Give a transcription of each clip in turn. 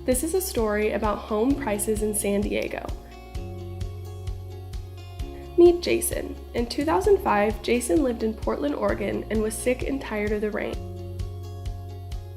This is a story about home prices in San Diego. Meet Jason. In 2005, Jason lived in Portland, Oregon and was sick and tired of the rain.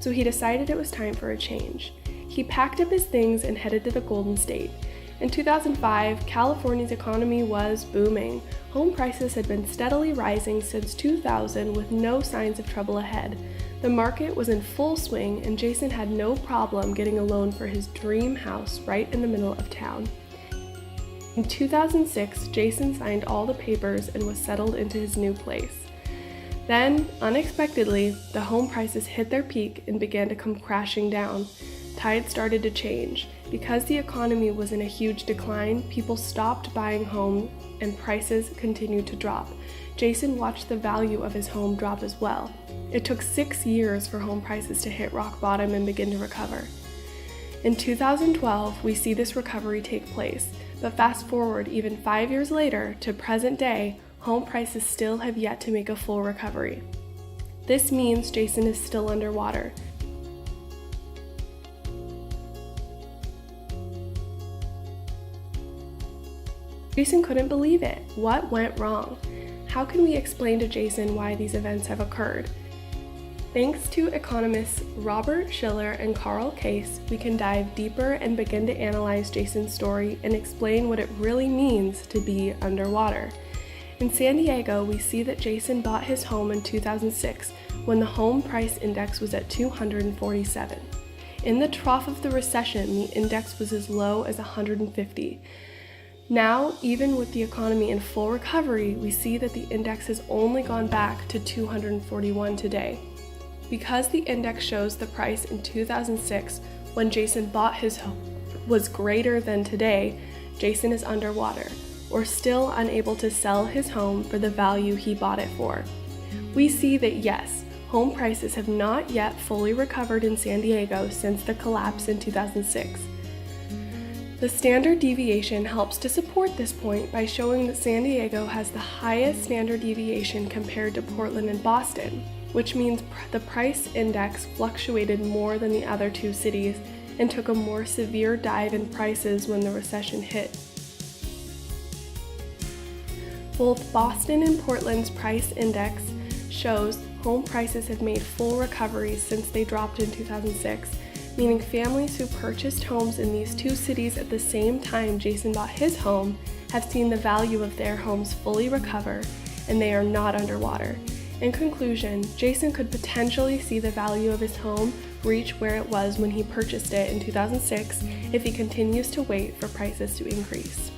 So he decided it was time for a change. He packed up his things and headed to the Golden State. In 2005, California's economy was booming. Home prices had been steadily rising since 2000 with no signs of trouble ahead. The market was in full swing and Jason had no problem getting a loan for his dream house right in the middle of town. In 2006, Jason signed all the papers and was settled into his new place. Then, unexpectedly, the home prices hit their peak and began to come crashing down. Tides started to change. Because the economy was in a huge decline, people stopped buying homes and prices continued to drop. Jason watched the value of his home drop as well. It took 6 years for home prices to hit rock bottom and begin to recover. In 2012, we see this recovery take place, but fast forward even 5 years later to present day, home prices still have yet to make a full recovery. This means Jason is still underwater. Jason couldn't believe it. What went wrong? How can we explain to Jason why these events have occurred? Thanks to economists Robert Shiller and Carl Case, we can dive deeper and begin to analyze Jason's story and explain what it really means to be underwater. In San Diego, we see that Jason bought his home in 2006 when the home price index was at 247. In the trough of the recession, the index was as low as 150. Now, even with the economy in full recovery, we see that the index has only gone back to 241 today. Because the index shows the price in 2006, when Jason bought his home, was greater than today, Jason is underwater, or still unable to sell his home for the value he bought it for. We see that yes, home prices have not yet fully recovered in San Diego since the collapse in 2006. The standard deviation helps to support this point by showing that San Diego has the highest standard deviation compared to Portland and Boston, which means the price index fluctuated more than the other two cities and took a more severe dive in prices when the recession hit. Both Boston and Portland's price index shows home prices have made full recoveries since they dropped in 2006, meaning families who purchased homes in these two cities at the same time Jason bought his home have seen the value of their homes fully recover, and they are not underwater. In conclusion, Jason could potentially see the value of his home reach where it was when he purchased it in 2006 if he continues to wait for prices to increase.